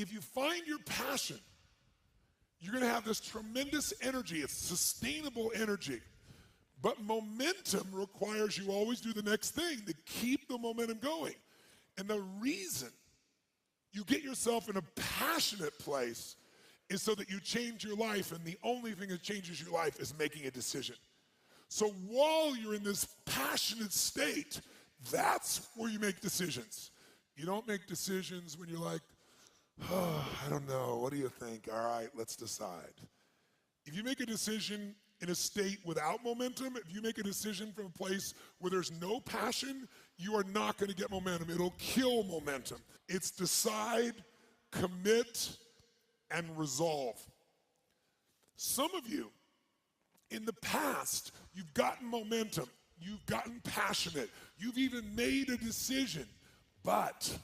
If you find your passion, you're going to have this tremendous energy. It's sustainable energy. But momentum requires you always do the next thing to keep the momentum going. And the reason you get yourself in a passionate place is so that you change your life, and the only thing that changes your life is making a decision. So while you're in this passionate state, that's where you make decisions. You don't make decisions when you're like, oh, I don't know, what do you think? All right, let's decide. If you make a decision in a state without momentum, if you make a decision from a place where there's no passion, you are not going to get momentum. It'll kill momentum. It's decide, commit, and resolve. Some of you, in the past, you've gotten momentum, you've gotten passionate, you've even made a decision, but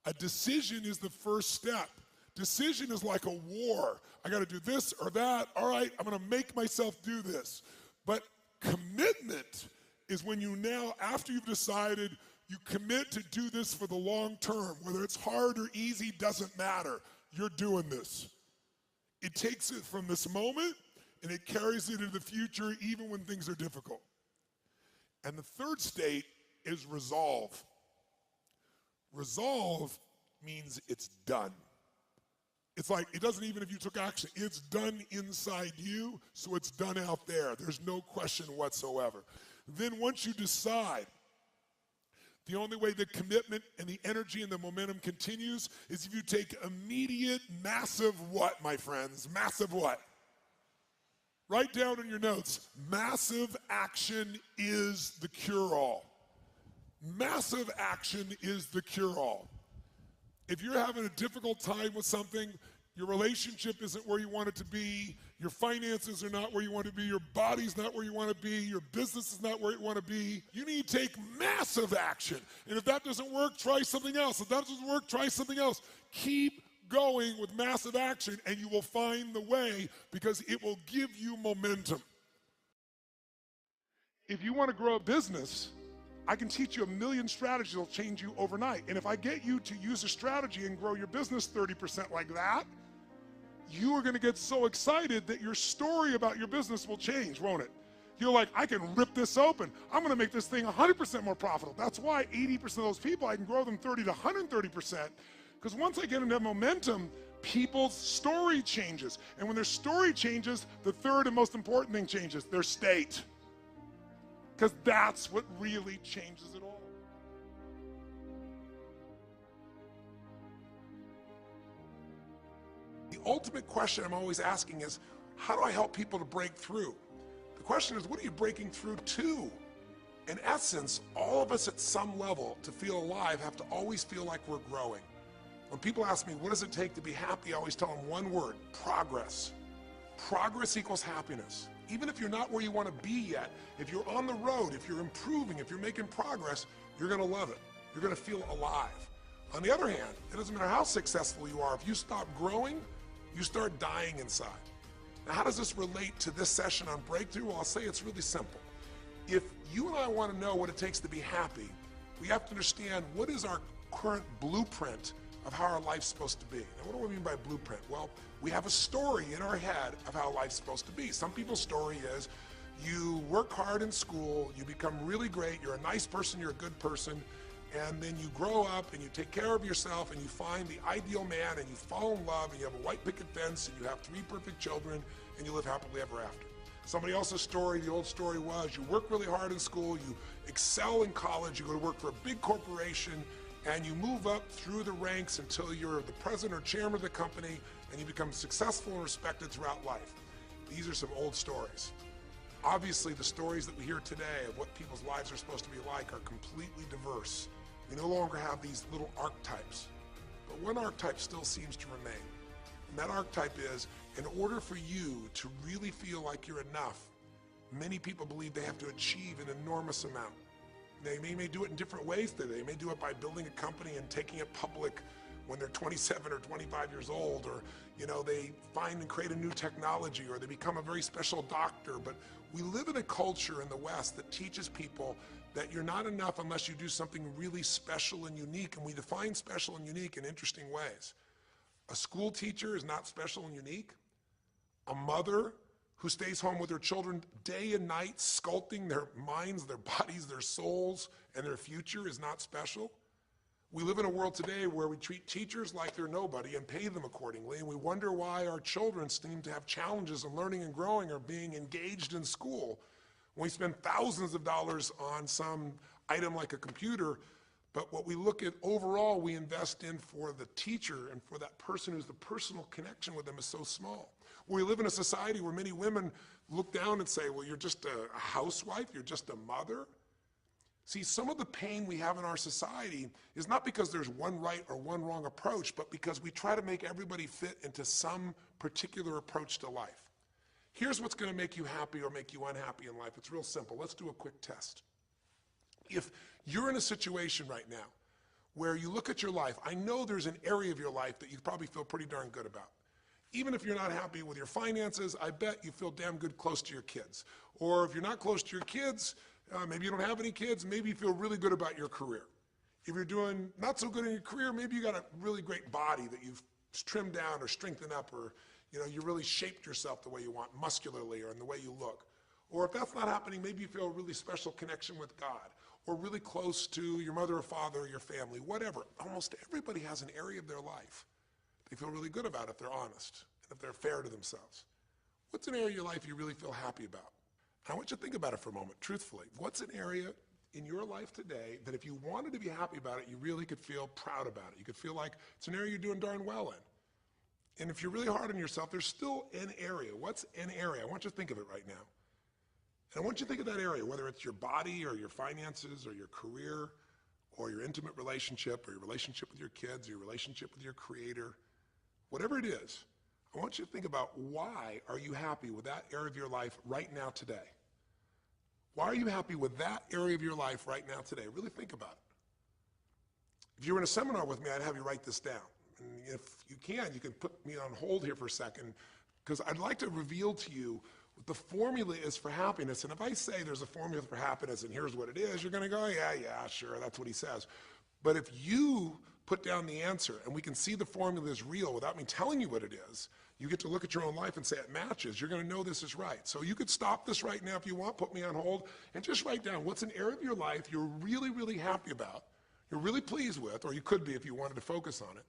a decision is the first step. Decision is like a war. I got to do this or that. All right, I'm going to make myself do this. But commitment is when you now, after you've decided, you commit to do this for the long term. Whether it's hard or easy, doesn't matter. You're doing this. It takes it from this moment and it carries it into the future even when things are difficult. And the third state is resolve. Resolve means it's done. It's like, it doesn't even if you took action, it's done inside you, so it's done out there. There's no question whatsoever. Then once you decide, the only way the commitment and the energy and the momentum continues is if you take immediate, massive what, my friends? Massive what? Write down in your notes, massive action is the cure-all. Massive action is the cure-all. If you're having a difficult time with something, your relationship isn't where you want it to be, your finances are not where you want to be, your body's not where you want to be, your business is not where you want to be, you need to take massive action. And if that doesn't work, try something else. If that doesn't work, try something else. Keep going with massive action and you will find the way because it will give you momentum. If you want to grow a business, I can teach you a million strategies that will change you overnight. And if I get you to use a strategy and grow your business 30% like that, you are going to get so excited that your story about your business will change, won't it? You're like, I can rip this open. I'm going to make this thing 100% more profitable. That's why 80% of those people, I can grow them 30 to 130%. Because once I get them to momentum, people's story changes. And when their story changes, the third and most important thing changes, their state. Because that's what really changes it all. The ultimate question I'm always asking is, how do I help people to break through? The question is, what are you breaking through to? In essence, all of us at some level to feel alive have to always feel like we're growing. When people ask me, what does it take to be happy? I always tell them one word, progress. Progress equals happiness. Even if you're not where you want to be yet, if you're on the road, if you're improving, if you're making progress, you're going to love it. You're going to feel alive. On the other hand, it doesn't matter how successful you are. If you stop growing, you start dying inside. Now, how does this relate to this session on breakthrough? Well, I'll say it's really simple. If you and I want to know what it takes to be happy, we have to understand what is our current blueprint of how our life's supposed to be. Now, what do I mean by blueprint? Well, we have a story in our head of how life's supposed to be. Some people's story is you work hard in school, you become really great, you're a nice person, you're a good person, and then you grow up and you take care of yourself and you find the ideal man and you fall in love and you have a white picket fence and you have 3 perfect children and you live happily ever after. Somebody else's story, the old story was you work really hard in school, you excel in college, you go to work for a big corporation, and you move up through the ranks until you're the president or chairman of the company and you become successful and respected throughout life. These are some old stories. Obviously, the stories that we hear today of what people's lives are supposed to be like are completely diverse. We no longer have these little archetypes, but one archetype still seems to remain. And that archetype is, in order for you to really feel like you're enough, many people believe they have to achieve an enormous amount. They may do it in different ways today. They may do it by building a company and taking it public when they're 27 or 25 years old, or they find and create a new technology, or they become a very special doctor. But we live in a culture in the West that teaches people that you're not enough unless you do something really special and unique, and we define special and unique in interesting ways. A school teacher is not special and unique. A mother who stays home with her children day and night, sculpting their minds, their bodies, their souls, and their future is not special. We live in a world today where we treat teachers like they're nobody and pay them accordingly, and we wonder why our children seem to have challenges in learning and growing or being engaged in school. We spend thousands of dollars on some item like a computer, but what we look at overall, we invest in for the teacher and for that person who's the personal connection with them is so small. We live in a society where many women look down and say, well, you're just a housewife, you're just a mother. See, some of the pain we have in our society is not because there's one right or one wrong approach, but because we try to make everybody fit into some particular approach to life. Here's what's going to make you happy or make you unhappy in life. It's real simple. Let's do a quick test. If you're in a situation right now where you look at your life, I know there's an area of your life that you probably feel pretty darn good about. Even if you're not happy with your finances, I bet you feel damn good close to your kids. Or if you're not close to your kids, maybe you don't have any kids, maybe you feel really good about your career. If you're doing not so good in your career, maybe you got a really great body that you've trimmed down or strengthened up, or you really shaped yourself the way you want, muscularly, or in the way you look. Or if that's not happening, maybe you feel a really special connection with God, or really close to your mother or father or your family, whatever. Almost everybody has an area of their life they feel really good about if they're honest and if they're fair to themselves. What's an area of your life you really feel happy about? I want you to think about it for a moment, truthfully. What's an area in your life today that if you wanted to be happy about it, you really could feel proud about it? You could feel like it's an area you're doing darn well in. And if you're really hard on yourself, there's still an area. What's an area? I want you to think of it right now. And I want you to think of that area, whether it's your body or your finances or your career or your intimate relationship or your relationship with your kids or your relationship with your creator, whatever it is. I want you to think about, why are you happy with that area of your life right now today? Why are you happy with that area of your life right now today? Really think about it. If you were in a seminar with me, I'd have you write this down. And if you can put me on hold here for a second, because I'd like to reveal to you what the formula is for happiness. And if I say there's a formula for happiness and here's what it is, you're going to go, yeah, sure, that's what he says. But if you put down the answer and we can see the formula is real without me telling you what it is, you get to look at your own life and say it matches. You're going to know this is right. So you could stop this right now if you want, put me on hold, and just write down what's an area of your life you're really, really happy about, you're really pleased with, or you could be if you wanted to focus on it.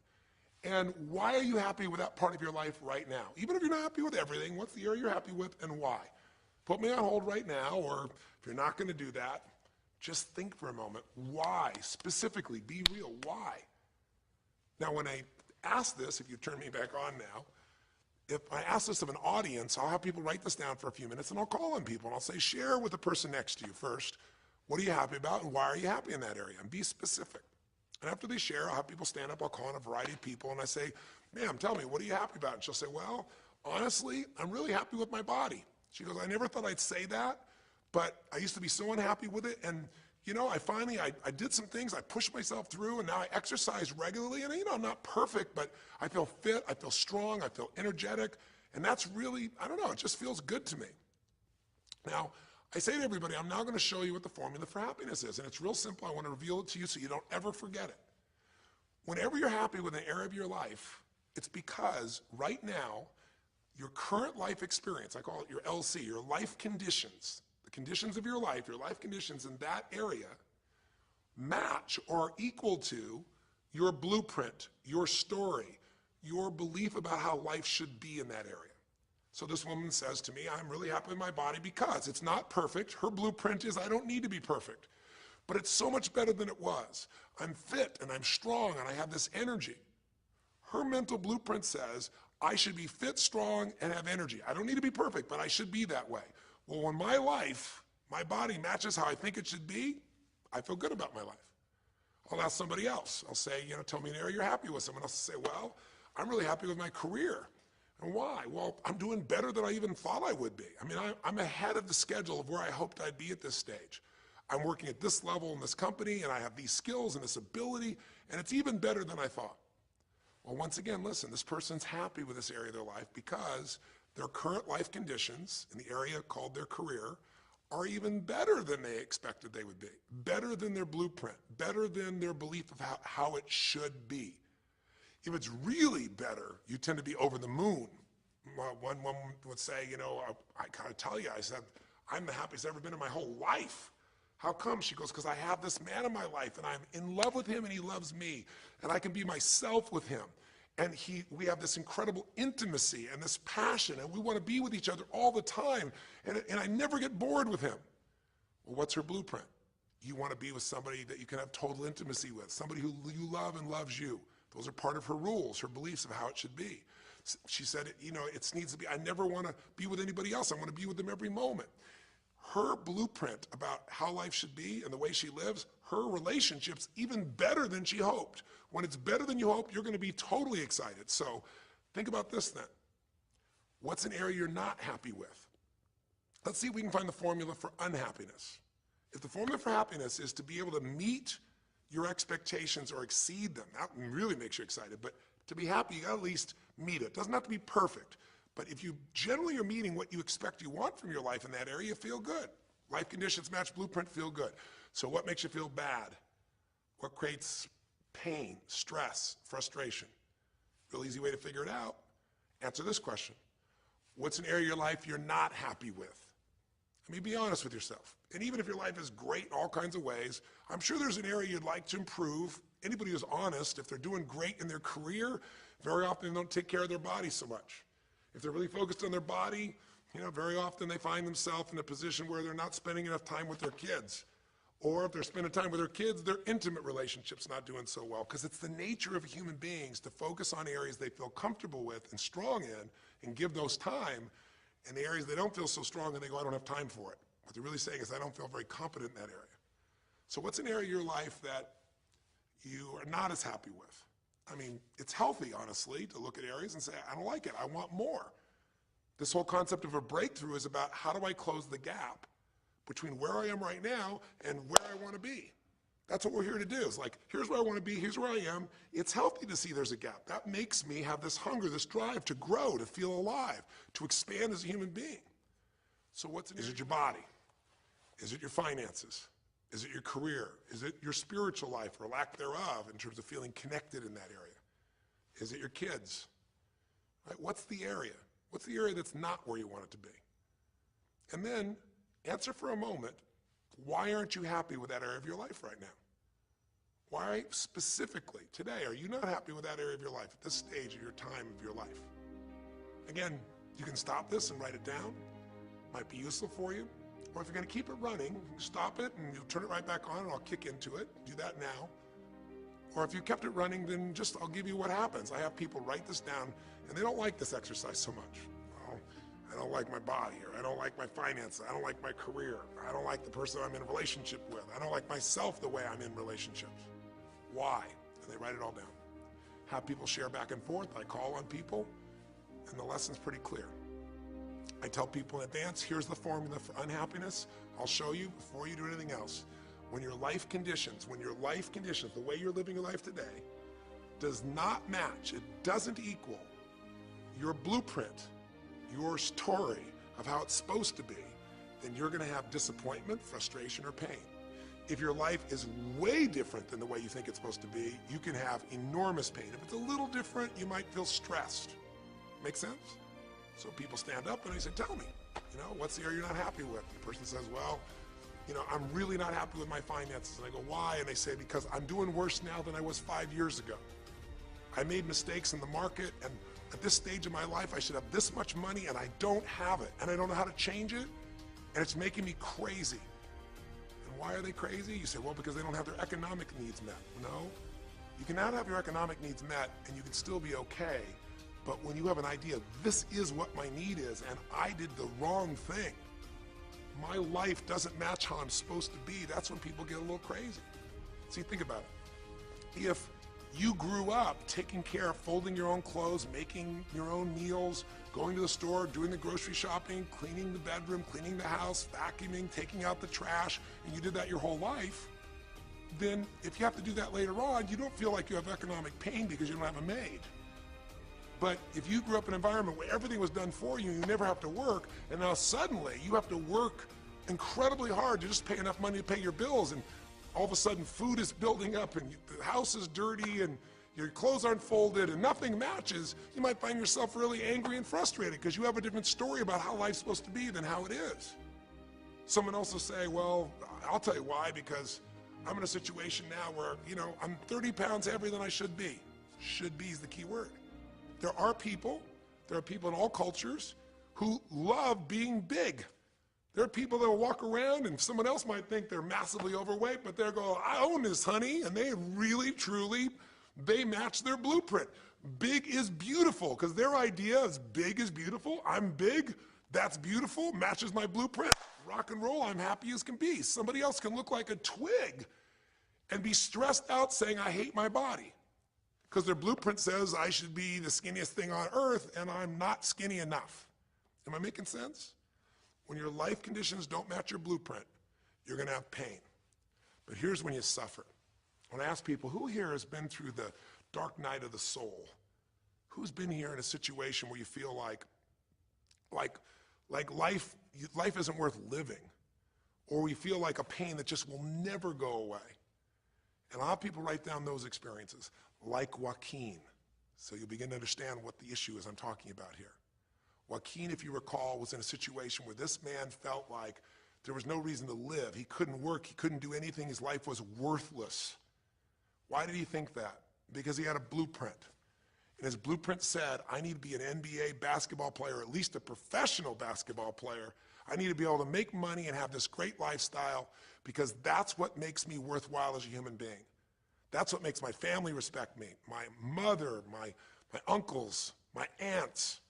And why are you happy with that part of your life right now? Even if you're not happy with everything, what's the area you're happy with and why? Put me on hold right now, or if you're not going to do that, just think for a moment. Why? Specifically, be real. Why? Now, when I ask this, if you turn me back on now, if I ask this of an audience, I'll have people write this down for a few minutes, and I'll call on people, and I'll say, share with the person next to you first. What are you happy about, and why are you happy in that area? And be specific. And after they share, I'll have people stand up. I'll call on a variety of people, and I say, ma'am, tell me, what are you happy about? And she'll say, well, honestly, I'm really happy with my body. She goes, I never thought I'd say that, but I used to be so unhappy with it, and I did some things, I pushed myself through, and now I exercise regularly, and I'm not perfect, but I feel fit, I feel strong, I feel energetic, and that's really, it just feels good to me. Now, I say to everybody, I'm now going to show you what the formula for happiness is, and it's real simple. I want to reveal it to you so you don't ever forget it. Whenever you're happy with an area of your life, it's because right now, your current life experience, I call it your LC, your life conditions, the conditions of your life conditions in that area match or are equal to your blueprint, your story, your belief about how life should be in that area. So this woman says to me, I'm really happy with my body because it's not perfect. Her blueprint is I don't need to be perfect, but it's so much better than it was. I'm fit and I'm strong and I have this energy. Her mental blueprint says I should be fit, strong, and have energy. I don't need to be perfect, but I should be that way. Well, when my life, my body matches how I think it should be, I feel good about my life. I'll ask somebody else. I'll say, tell me an area you're happy with. Someone else will say, well, I'm really happy with my career. And why? Well, I'm doing better than I even thought I would be. I'm ahead of the schedule of where I hoped I'd be at this stage. I'm working at this level in this company, and I have these skills and this ability, and it's even better than I thought. Well, once again, listen, this person's happy with this area of their life because their current life conditions in the area called their career are even better than they expected they would be, better than their blueprint, better than their belief of how it should be. If it's really better, you tend to be over the moon. One woman would say, you know, I gotta tell you, I said, I'm the happiest I've ever been in my whole life. How come? She goes, because I have this man in my life and I'm in love with him and he loves me and I can be myself with him. And we have this incredible intimacy and this passion and we want to be with each other all the time and I never get bored with him. Well, what's her blueprint? You want to be with somebody that you can have total intimacy with, somebody who you love and loves you. Those are part of her rules, her beliefs of how it should be. She said, you know, it needs to be, I never want to be with anybody else. I want to be with them every moment. Her blueprint about how life should be and the way she lives, her relationship's even better than she hoped. When it's better than you hope, you're going to be totally excited. So think about this then. What's an area you're not happy with? Let's see if we can find the formula for unhappiness. If the formula for happiness is to be able to meet your expectations or exceed them, that really makes you excited, but to be happy, you gotta at least meet it. It doesn't have to be perfect, but if you generally are meeting what you expect you want from your life in that area, you feel good. Life conditions match blueprint, feel good. So what makes you feel bad? What creates pain, stress, frustration? Real easy way to figure it out. Answer this question. What's an area of your life you're not happy with? I mean, be honest with yourself. And even if your life is great in all kinds of ways, I'm sure there's an area you'd like to improve. Anybody who's honest, if they're doing great in their career, very often they don't take care of their body so much. If they're really focused on their body, you know, very often they find themselves in a position where they're not spending enough time with their kids. Or if they're spending time with their kids, their intimate relationship's not doing so well. Because it's the nature of human beings to focus on areas they feel comfortable with and strong in and give those time. And the areas they don't feel so strong and they go, I don't have time for it. What they're really saying is, I don't feel very competent in that area. So what's an area of your life that you are not as happy with? I mean, it's healthy, honestly, to look at areas and say, I don't like it, I want more. This whole concept of a breakthrough is about how do I close the gap between where I am right now and where I want to be. That's what we're here to do. It's like, here's where I want to be, here's where I am. It's healthy to see there's a gap. That makes me have this hunger, this drive to grow, to feel alive, to expand as a human being. So is it your body? Is it your finances? Is it your career? Is it your spiritual life or lack thereof in terms of feeling connected in that area? Is it your kids? Right? What's the area? What's the area that's not where you want it to be? And then answer for a moment, why aren't you happy with that area of your life right now? Why specifically today are you not happy with that area of your life at this stage of your time of your life? Again, you can stop this and write it down. Might be useful for you. Or if you're going to keep it running, stop it and you'll turn it right back on and I'll kick into it. Do that now. Or if you kept it running, then just I'll give you what happens. I have people write this down and they don't like this exercise so much. Well, I don't like my body, or I don't like my finances, I don't like my career, I don't like the person I'm in a relationship with, I don't like myself the way I'm in relationships. Why? And they write it all down. Have people share back and forth. I call on people and the lesson's pretty clear. I tell people in advance, here's the formula for unhappiness. I'll show you before you do anything else. When your life conditions, the way you're living your life today, does not match, it doesn't equal your blueprint, your story of how it's supposed to be, then you're going to have disappointment, frustration, or pain. If your life is way different than the way you think it's supposed to be, you can have enormous pain. If it's a little different, you might feel stressed. Make sense? So people stand up and they say, tell me, you know, what's the area you're not happy with? The person says, well, you know, I'm really not happy with my finances. And I go, why? And they say, because I'm doing worse now than I was 5 years ago. I made mistakes in the market, and at this stage of my life, I should have this much money, and I don't have it, and I don't know how to change it, and it's making me crazy. And why are they crazy? You say, well, because they don't have their economic needs met. No, you can not have your economic needs met, and you can still be okay. But when you have an idea, this is what my need is, and I did the wrong thing, my life doesn't match how I'm supposed to be, that's when people get a little crazy. See, think about it. If you grew up taking care of folding your own clothes, making your own meals, going to the store, doing the grocery shopping, cleaning the bedroom, cleaning the house, vacuuming, taking out the trash, and you did that your whole life, then if you have to do that later on, you don't feel like you have economic pain because you don't have a maid. But if you grew up in an environment where everything was done for you, you never have to work, and now suddenly you have to work incredibly hard to just pay enough money to pay your bills, and all of a sudden food is building up and the house is dirty and your clothes aren't folded and nothing matches, you might find yourself really angry and frustrated because you have a different story about how life's supposed to be than how it is. Someone else will say, well, I'll tell you why, because I'm in a situation now where, I'm 30 pounds heavier than I should be. Should be is the key word. There are people in all cultures who love being big. There are people that will walk around and someone else might think they're massively overweight, but they're going, I own this, honey, and they really, truly, they match their blueprint. Big is beautiful, because their idea is big is beautiful. I'm big, that's beautiful, matches my blueprint. Rock and roll, I'm happy as can be. Somebody else can look like a twig and be stressed out saying, I hate my body. Because their blueprint says I should be the skinniest thing on earth, and I'm not skinny enough. Am I making sense? When your life conditions don't match your blueprint, you're going to have pain. But here's when you suffer. When I ask people, who here has been through the dark night of the soul? Who's been here in a situation where you feel like life isn't worth living, or we feel like a pain that just will never go away? And a lot of people write down those experiences, like Joaquin. So you'll begin to understand what the issue is I'm talking about here. Joaquin, if you recall, was in a situation where this man felt like there was no reason to live. He couldn't work, he couldn't do anything, his life was worthless. Why did he think that? Because he had a blueprint. And his blueprint said, I need to be an NBA basketball player, at least a professional basketball player. I need to be able to make money and have this great lifestyle, because that's what makes me worthwhile as a human being. That's what makes my family respect me, my mother, my uncles, my aunts.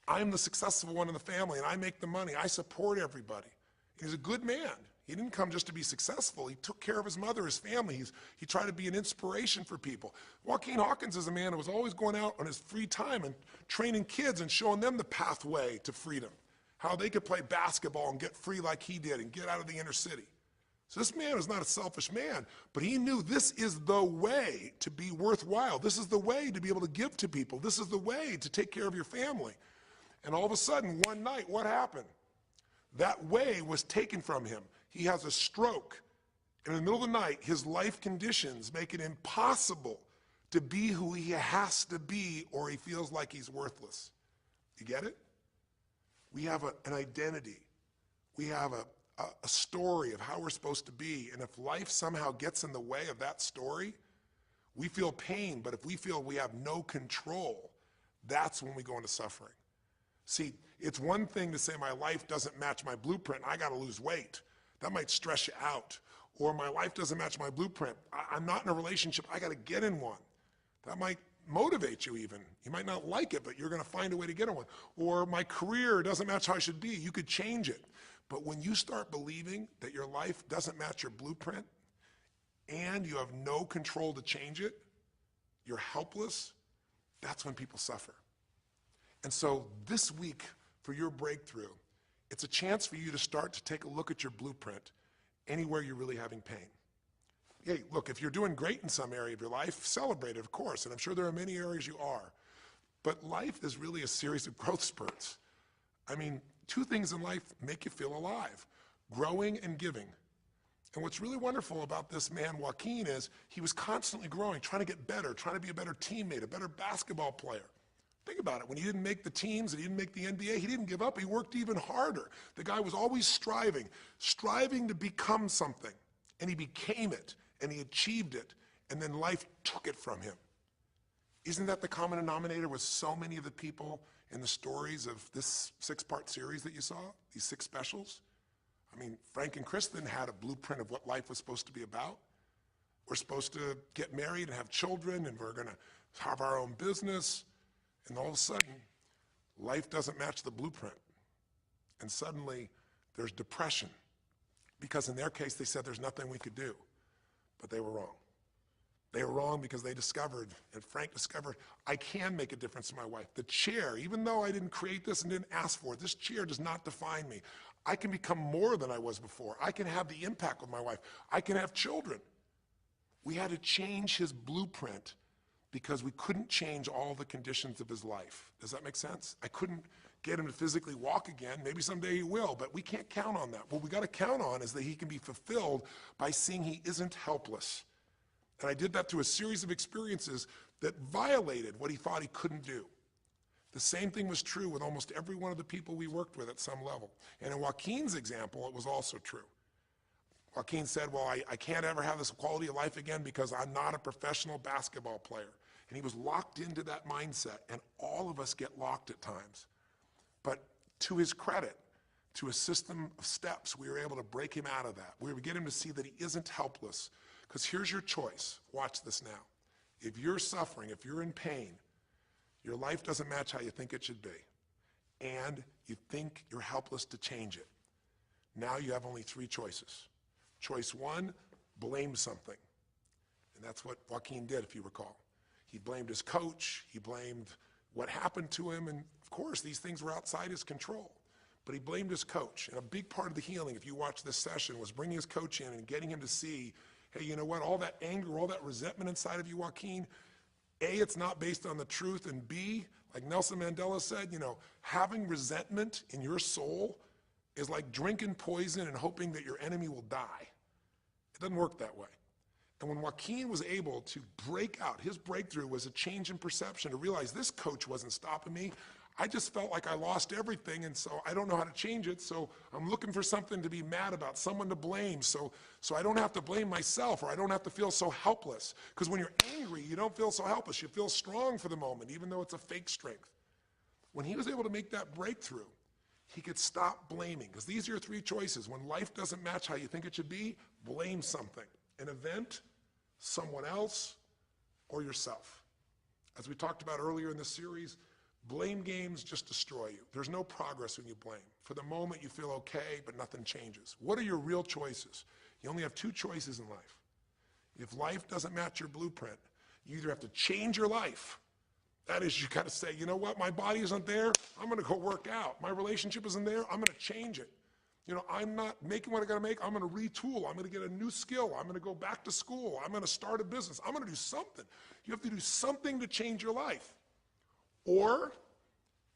I'm the successful one in the family, and I make the money. I support everybody. He's a good man. He didn't come just to be successful. He took care of his mother, his family. He tried to be an inspiration for people. Joaquin Hawkins is a man who was always going out on his free time and training kids and showing them the pathway to freedom, how they could play basketball and get free like he did and get out of the inner city. So this man was not a selfish man, but he knew this is the way to be worthwhile. This is the way to be able to give to people. This is the way to take care of your family. And all of a sudden, one night, what happened? That way was taken from him. He has a stroke. And in the middle of the night, his life conditions make it impossible to be who he has to be, or he feels like he's worthless. You get it? We have an identity. We have a story of how we're supposed to be. And if life somehow gets in the way of that story, we feel pain. But if we feel we have no control, that's when we go into suffering. See, it's one thing to say my life doesn't match my blueprint, I got to lose weight. That might stress you out. Or my life doesn't match my blueprint, I'm not in a relationship, I got to get in one. That might motivate you even. You might not like it, but you're going to find a way to get in one. Or my career doesn't match how I should be, you could change it. But when you start believing that your life doesn't match your blueprint and you have no control to change it, you're helpless, that's when people suffer. And so this week, for your breakthrough, it's a chance for you to start to take a look at your blueprint anywhere you're really having pain. Hey, look, if you're doing great in some area of your life, celebrate it, of course, and I'm sure there are many areas you are. But life is really a series of growth spurts. I mean, two things in life make you feel alive: growing and giving. And what's really wonderful about this man, Joaquin, is he was constantly growing, trying to get better, trying to be a better teammate, a better basketball player. Think about it. When he didn't make the teams and he didn't make the NBA, he didn't give up. He worked even harder. The guy was always striving to become something. And he became it, and he achieved it, and then life took it from him. Isn't that the common denominator with so many of the people in the stories of this 6-part series that you saw, these 6 specials? I mean, Frank and Kristen had a blueprint of what life was supposed to be about. We're supposed to get married and have children, and we're going to have our own business. And all of a sudden, life doesn't match the blueprint. And suddenly, there's depression. Because in their case, they said there's nothing we could do. But they were wrong. They were wrong because they discovered, and Frank discovered, I can make a difference in my life. The chair, even though I didn't create this and didn't ask for it, this chair does not define me. I can become more than I was before. I can have the impact with my wife. I can have children. We had to change his blueprint because we couldn't change all the conditions of his life. Does that make sense? I couldn't get him to physically walk again. Maybe someday he will, but we can't count on that. What we got to count on is that he can be fulfilled by seeing he isn't helpless. And I did that through a series of experiences that violated what he thought he couldn't do. The same thing was true with almost every one of the people we worked with at some level. And in Joaquin's example, it was also true. Joaquin said, well, I can't ever have this quality of life again because I'm not a professional basketball player. And he was locked into that mindset, and all of us get locked at times. But to his credit, to a system of steps, we were able to break him out of that. We were get him to see that he isn't helpless. Because here's your choice. Watch this now. If you're suffering, if you're in pain, your life doesn't match how you think it should be, and you think you're helpless to change it, now you have only three choices. Choice one, blame something. And that's what Joaquin did, if you recall. He blamed his coach, he blamed what happened to him, and of course these things were outside his control. But he blamed his coach. And a big part of the healing, if you watch this session, was bringing his coach in and getting him to see, hey, you know what, all that anger, all that resentment inside of you, Joaquin, A, it's not based on the truth, and B, like Nelson Mandela said, you know, having resentment in your soul is like drinking poison and hoping that your enemy will die. It doesn't work that way. And when Joaquin was able to break out, his breakthrough was a change in perception, to realize this coach wasn't stopping me. I just felt like I lost everything, and so I don't know how to change it, so I'm looking for something to be mad about, someone to blame, so I don't have to blame myself, or I don't have to feel so helpless. Because when you're angry, you don't feel so helpless. You feel strong for the moment, even though it's a fake strength. When he was able to make that breakthrough, he could stop blaming, because these are your three choices. When life doesn't match how you think it should be, blame something. An event, someone else, or yourself. As we talked about earlier in this series, blame games just destroy you. There's no progress when you blame. For the moment, you feel okay, but nothing changes. What are your real choices? You only have two choices in life. If life doesn't match your blueprint, you either have to change your life. That is, you got to say, you know what, my body isn't there, I'm going to go work out. My relationship isn't there, I'm going to change it. You know, I'm not making what I got to make, I'm going to retool. I'm going to get a new skill. I'm going to go back to school. I'm going to start a business. I'm going to do something. You have to do something to change your life. Or,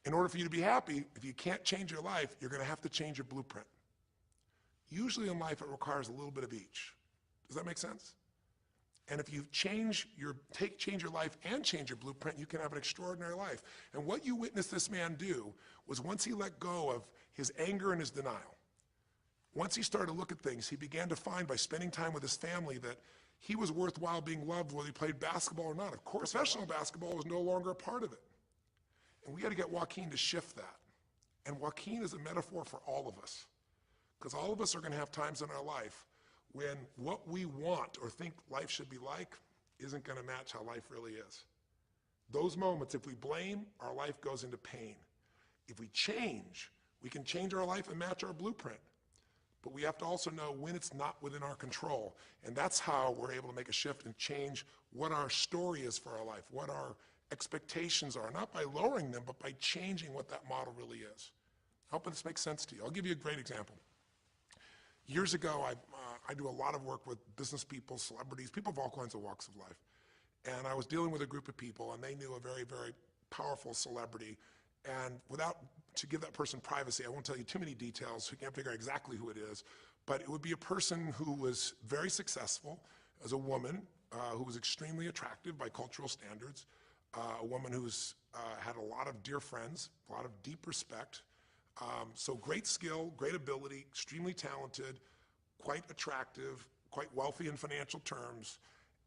in order for you to be happy, if you can't change your life, you're going to have to change your blueprint. Usually in life, it requires a little bit of each. Does that make sense? And if you change your life and change your blueprint, you can have an extraordinary life. And what you witnessed this man do was, once he let go of his anger and his denial, once he started to look at things, he began to find, by spending time with his family, that he was worthwhile being loved whether he played basketball or not. Of course, professional basketball was no longer a part of it. And we got to get Joaquin to shift that. And Joaquin is a metaphor for all of us, because all of us are going to have times in our life when what we want or think life should be like isn't going to match how life really is. Those moments, if we blame, our life goes into pain. If we change, we can change our life and match our blueprint. But we have to also know when it's not within our control. And that's how we're able to make a shift and change what our story is for our life, what our expectations are, not by lowering them, but by changing what that model really is. I hope this makes sense to you. I'll give you a great example. Years ago, I do a lot of work with business people, celebrities, people of all kinds of walks of life. And I was dealing with a group of people, and they knew a very, very powerful celebrity. And to give that person privacy, I won't tell you too many details, so you can't figure out exactly who it is, but it would be a person who was very successful as a woman, who was extremely attractive by cultural standards, a woman who's had a lot of dear friends, a lot of deep respect, so great skill, great ability, extremely talented, quite attractive, quite wealthy in financial terms,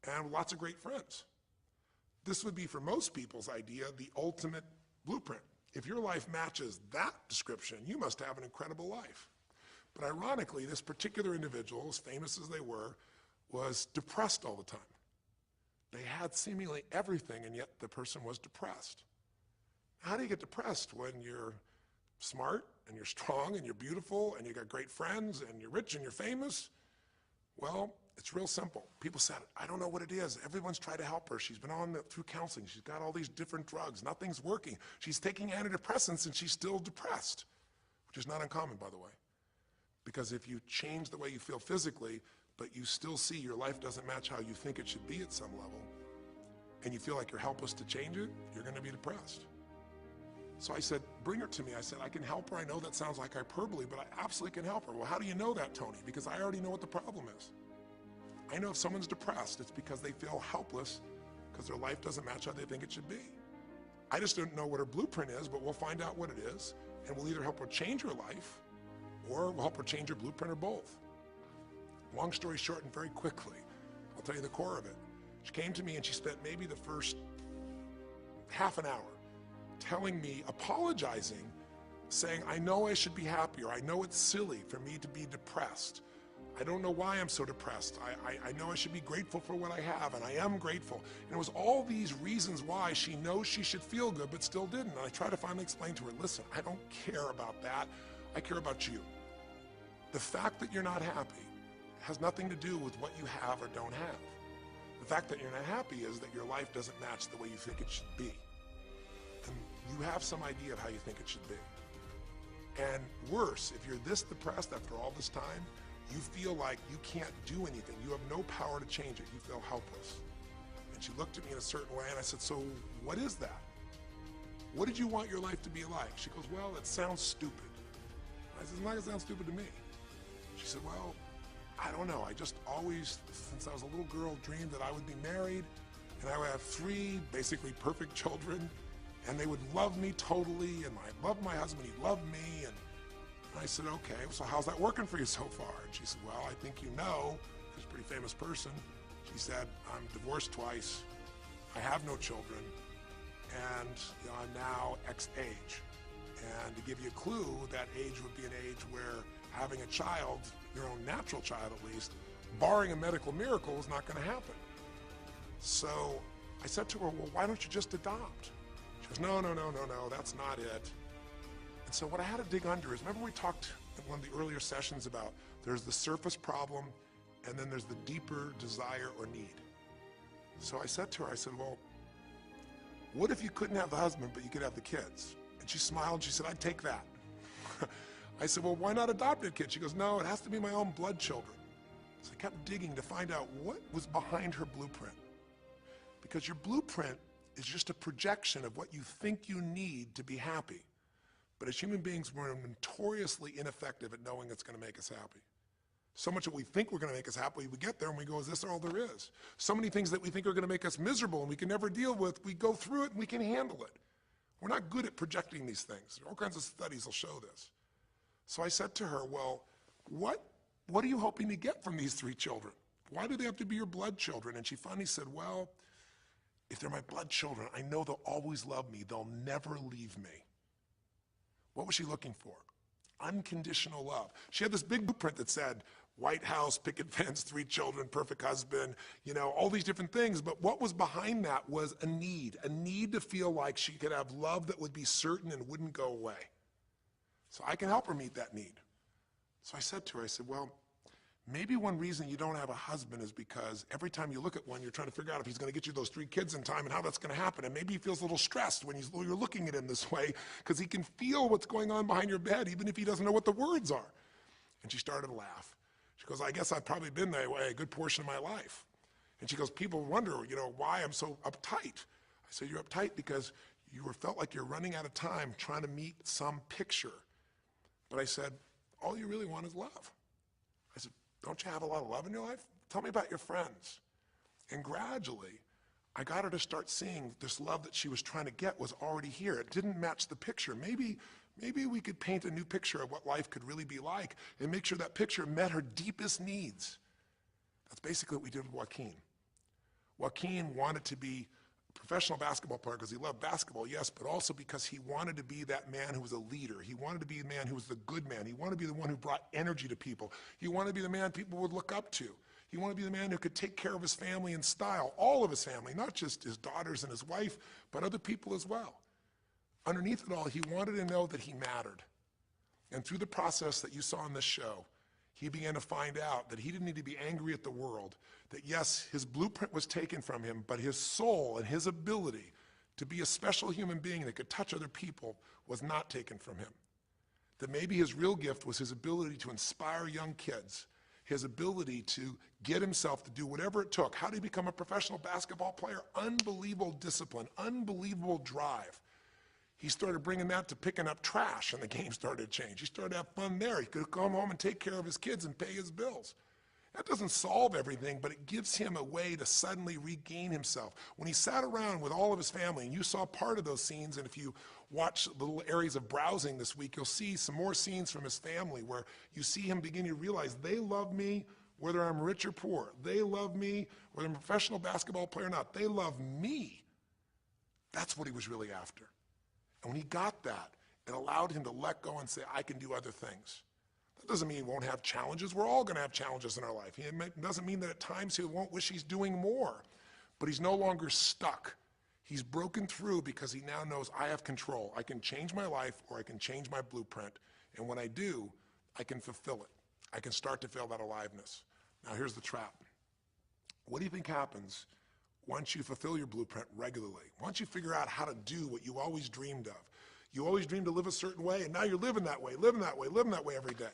and lots of great friends. This would be, for most people's idea, the ultimate blueprint. If your life matches that description, you must have an incredible life. But ironically, this particular individual, as famous as they were, was depressed all the time. They had seemingly everything, and yet the person was depressed. How do you get depressed when you're smart, and you're strong, and you're beautiful, and you got great friends, and you're rich, and you're famous? Well, it's real simple. People said, I don't know what it is. Everyone's tried to help her. She's been through counseling. She's got all these different drugs. Nothing's working. She's taking antidepressants, and she's still depressed, which is not uncommon, by the way. Because if you change the way you feel physically, but you still see your life doesn't match how you think it should be at some level, and you feel like you're helpless to change it, you're going to be depressed. So I said, bring her to me. I said, I can help her. I know that sounds like hyperbole, but I absolutely can help her. Well, how do you know that, Tony? Because I already know what the problem is. I know if someone's depressed, it's because they feel helpless because their life doesn't match how they think it should be. I just don't know what her blueprint is, but we'll find out what it is, and we'll either help her change her life, or we'll help her change her blueprint, or both. Long story short, and very quickly, I'll tell you the core of it. She came to me and she spent maybe the first half an hour telling me, apologizing, saying, I know I should be happier. I know it's silly for me to be depressed. I don't know why I'm so depressed. I know I should be grateful for what I have, and I am grateful. And it was all these reasons why she knows she should feel good, but still didn't. And I tried to finally explain to her, listen, I don't care about that. I care about you. The fact that you're not happy has nothing to do with what you have or don't have. The fact that you're not happy is that your life doesn't match the way you think it should be. And you have some idea of how you think it should be. And worse, if you're this depressed after all this time, you feel like you can't do anything. You have no power to change it. You feel helpless. And she looked at me in a certain way, and I said, so what is that? What did you want your life to be like? She goes, well, it sounds stupid. I said, it's not gonna sound stupid to me. She said, well, I don't know. I just always, since I was a little girl, dreamed that I would be married, and I would have 3 basically perfect children, and they would love me totally, and I loved my husband, he loved me, and I said, okay, so how's that working for you so far? And she said, well, I think you know, she's a pretty famous person. She said, I'm divorced twice, I have no children, and I'm now X age. And to give you a clue, that age would be an age where having a child, your own natural child at least, barring a medical miracle, is not gonna happen. So I said to her, well, why don't you just adopt? She goes, no, that's not it. And so what I had to dig under is, remember we talked in one of the earlier sessions about there's the surface problem and then there's the deeper desire or need. So I said to her, I said, well, what if you couldn't have the husband but you could have the kids? And she smiled and she said, I'd take that. I said, well, why not adopt a kid? She goes, no, it has to be my own blood children. So I kept digging to find out what was behind her blueprint. Because your blueprint is just a projection of what you think you need to be happy. But as human beings, we're notoriously ineffective at knowing it's going to make us happy. So much that we think we're going to make us happy, we get there and we go, is this all there is? So many things that we think are going to make us miserable and we can never deal with, we go through it and we can handle it. We're not good at projecting these things. All kinds of studies will show this. So I said to her, well, what are you hoping to get from these 3 children? Why do they have to be your blood children? And she finally said, well, if they're my blood children, I know they'll always love me. They'll never leave me. What was she looking for? Unconditional love. She had this big blueprint that said, White House, picket fence, 3 children, perfect husband, all these different things. But what was behind that was a need to feel like she could have love that would be certain and wouldn't go away. So I can help her meet that need. So I said to her, I said, well, maybe one reason you don't have a husband is because every time you look at one, you're trying to figure out if he's going to get you those 3 kids in time and how that's going to happen. And maybe he feels a little stressed when you're looking at him this way because he can feel what's going on behind your bed, even if he doesn't know what the words are. And she started to laugh. She goes, I guess I've probably been that way a good portion of my life. And she goes, people wonder, why I'm so uptight. I said, you're uptight because you felt like you're running out of time trying to meet some picture. But I said, all you really want is love. I said, don't you have a lot of love in your life? Tell me about your friends. And gradually, I got her to start seeing this love that she was trying to get was already here. It didn't match the picture. Maybe we could paint a new picture of what life could really be like and make sure that picture met her deepest needs. That's basically what we did with Joaquin. Joaquin wanted to be a professional basketball player because he loved basketball, yes, but also because he wanted to be that man who was a leader. He wanted to be the man who was the good man. He wanted to be the one who brought energy to people. He wanted to be the man people would look up to. He wanted to be the man who could take care of his family in style, all of his family, not just his daughters and his wife, but other people as well. Underneath it all, he wanted to know that he mattered. And through the process that you saw in this show, he began to find out that he didn't need to be angry at the world, that yes, his blueprint was taken from him, but his soul and his ability to be a special human being that could touch other people was not taken from him. That maybe his real gift was his ability to inspire young kids, his ability to get himself to do whatever it took. How did he become a professional basketball player? Unbelievable discipline, unbelievable drive. He started bringing that to picking up trash, and the game started to change. He started to have fun there. He could come home and take care of his kids and pay his bills. That doesn't solve everything, but it gives him a way to suddenly regain himself. When he sat around with all of his family, and you saw part of those scenes, and if you watch the little areas of browsing this week, you'll see some more scenes from his family where you see him beginning to realize they love me whether I'm rich or poor. They love me whether I'm a professional basketball player or not. They love me. That's what he was really after. And when he got that, it allowed him to let go and say, I can do other things. That doesn't mean he won't have challenges. We're all going to have challenges in our life. It doesn't mean that at times he won't wish he's doing more, but he's no longer stuck. He's broken through because he now knows I have control. I can change my life or I can change my blueprint. And when I do, I can fulfill it. I can start to feel that aliveness. Now here's the trap. What do you think happens once you fulfill your blueprint regularly? Once you figure out how to do what you always dreamed of. You always dreamed to live a certain way, and now you're living that way, living that way, living that way every day.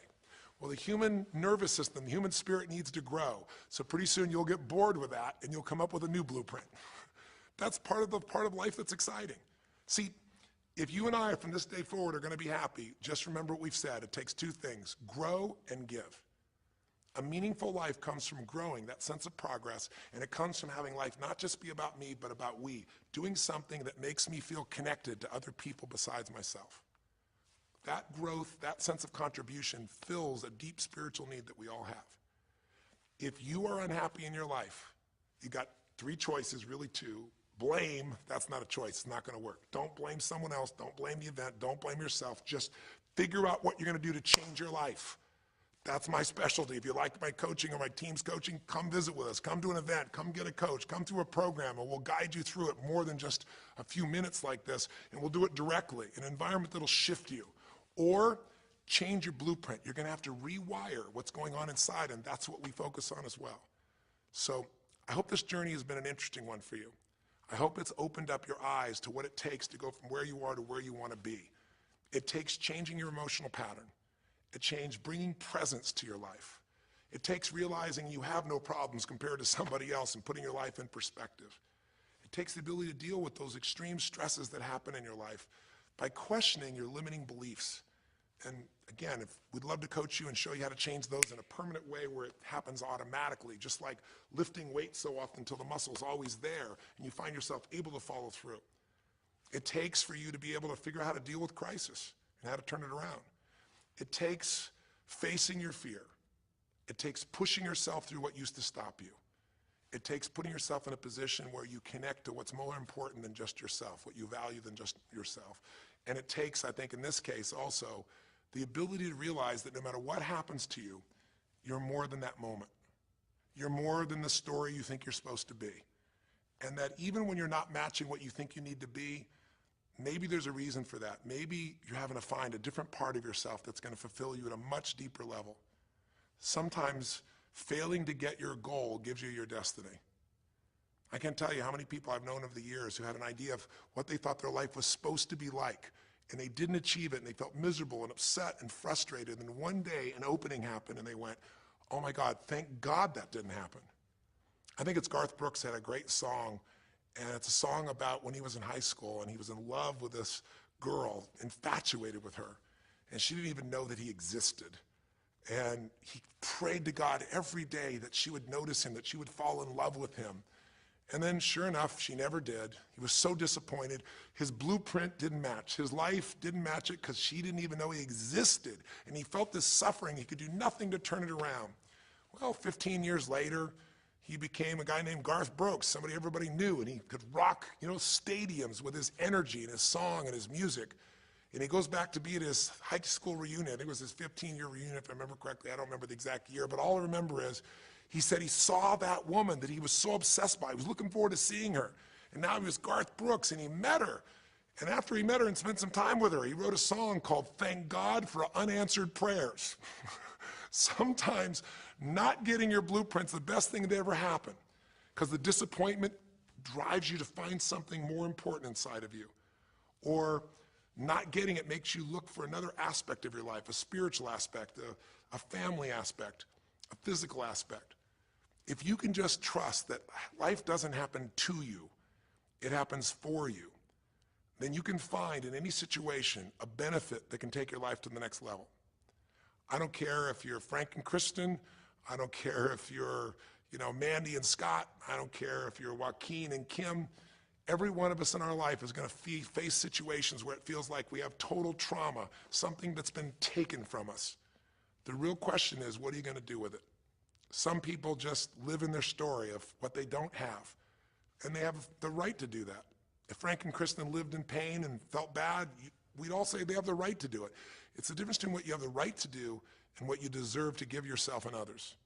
Well, the human nervous system, the human spirit needs to grow. So pretty soon you'll get bored with that, and you'll come up with a new blueprint. That's part of life that's exciting. See, if you and I from this day forward are going to be happy, just remember what we've said. It takes two things, grow and give. A meaningful life comes from growing, that sense of progress, and it comes from having life not just be about me, but about we, doing something that makes me feel connected to other people besides myself. That growth, that sense of contribution fills a deep spiritual need that we all have. If you are unhappy in your life, you got three choices, really two. Blame, that's not a choice, it's not going to work. Don't blame someone else, don't blame the event, don't blame yourself. Just figure out what you're going to do to change your life. That's my specialty. If you like my coaching or my team's coaching, come visit with us. Come to an event. Come get a coach. Come through a program, and we'll guide you through it more than just a few minutes like this, and we'll do it directly, an environment that'll shift you. Or change your blueprint. You're going to have to rewire what's going on inside, and that's what we focus on as well. So I hope this journey has been an interesting one for you. I hope it's opened up your eyes to what it takes to go from where you are to where you want to be. It takes changing your emotional pattern. It takes bringing presence to your life. It takes realizing you have no problems compared to somebody else and putting your life in perspective. It takes the ability to deal with those extreme stresses that happen in your life by questioning your limiting beliefs. And again, we'd love to coach you and show you how to change those in a permanent way where it happens automatically, just like lifting weights so often until the muscle's always there and you find yourself able to follow through. It takes for you to be able to figure out how to deal with crisis and how to turn it around. It takes facing your fear. It takes pushing yourself through what used to stop you. It takes putting yourself in a position where you connect to what's more important than just yourself, what you value than just yourself. And it takes, I think in this case also, the ability to realize that no matter what happens to you, you're more than that moment. You're more than the story you think you're supposed to be. And that even when you're not matching what you think you need to be, maybe there's a reason for that. Maybe you're having to find a different part of yourself that's going to fulfill you at a much deeper level. Sometimes failing to get your goal gives you your destiny. I can't tell you how many people I've known over the years who had an idea of what they thought their life was supposed to be like, and they didn't achieve it, and they felt miserable and upset and frustrated, and one day an opening happened, and they went, oh my God, thank God that didn't happen. I think it's Garth Brooks had a great song, and it's a song about when he was in high school, and he was in love with this girl, infatuated with her, and she didn't even know that he existed. And he prayed to God every day that she would notice him, that she would fall in love with him. And then sure enough, she never did. He was so disappointed. His blueprint didn't match. His life didn't match it because she didn't even know he existed. And he felt this suffering. He could do nothing to turn it around. Well, 15 years later, he became a guy named Garth Brooks, somebody everybody knew, and he could rock, stadiums with his energy and his song and his music. And he goes back to be at his high school reunion. I think it was his 15-year reunion, if I remember correctly. I don't remember the exact year, but all I remember is he said he saw that woman that he was so obsessed by. He was looking forward to seeing her. And now he was Garth Brooks, and he met her. And after he met her and spent some time with her, he wrote a song called Thank God for Unanswered Prayers. Sometimes not getting your blueprint's the best thing that ever happened, because the disappointment drives you to find something more important inside of you. Or not getting it makes you look for another aspect of your life, a spiritual aspect, a family aspect, a physical aspect. If you can just trust that life doesn't happen to you, it happens for you, then you can find in any situation a benefit that can take your life to the next level. I don't care if you're Frank and Kristen, I don't care if you're, Mandy and Scott. I don't care if you're Joaquin and Kim. Every one of us in our life is going to face situations where it feels like we have total trauma, something that's been taken from us. The real question is, what are you going to do with it? Some people just live in their story of what they don't have, and they have the right to do that. If Frank and Kristen lived in pain and felt bad, we'd all say they have the right to do it. It's the difference between what you have the right to do and what you deserve to give yourself and others.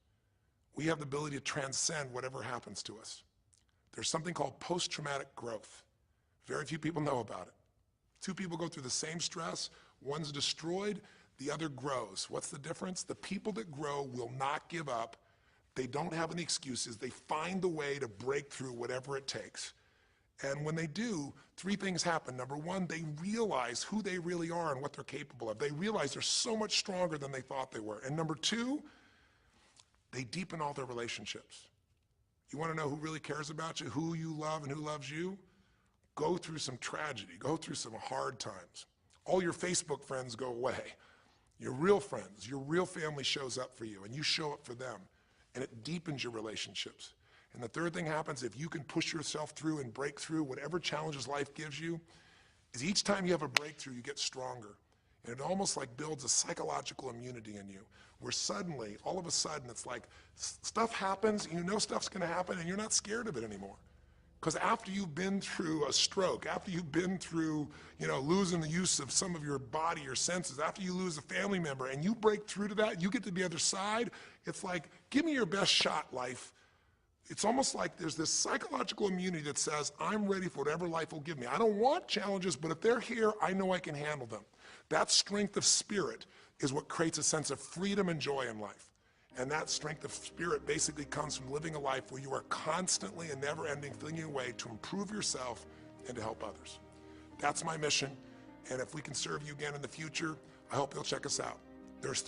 We have the ability to transcend whatever happens to us. There's something called post-traumatic growth. Very few people know about it. Two people go through the same stress, one's destroyed, the other grows. What's the difference? The people that grow will not give up. They don't have any excuses. They find the way to break through whatever it takes. And when they do, three things happen. Number one, they realize who they really are and what they're capable of. They realize they're so much stronger than they thought they were. And number two, they deepen all their relationships. You want to know who really cares about you, who you love and who loves you? Go through some tragedy, go through some hard times. All your Facebook friends go away. Your real friends, your real family shows up for you, and you show up for them, and it deepens your relationships. And the third thing happens, if you can push yourself through and break through whatever challenges life gives you, is each time you have a breakthrough, you get stronger. And it almost like builds a psychological immunity in you, where suddenly, all of a sudden, it's like stuff happens, you know stuff's gonna happen, and you're not scared of it anymore. Because after you've been through a stroke, after you've been through, losing the use of some of your body, your senses, after you lose a family member, and you break through to that, you get to the other side, it's like, give me your best shot, life. It's almost like there's this psychological immunity that says, I'm ready for whatever life will give me. I don't want challenges, but if they're here, I know I can handle them. That strength of spirit is what creates a sense of freedom and joy in life. And that strength of spirit basically comes from living a life where you are constantly and never-ending thinking a way to improve yourself and to help others. That's my mission, and if we can serve you again in the future, I hope you'll check us out. There's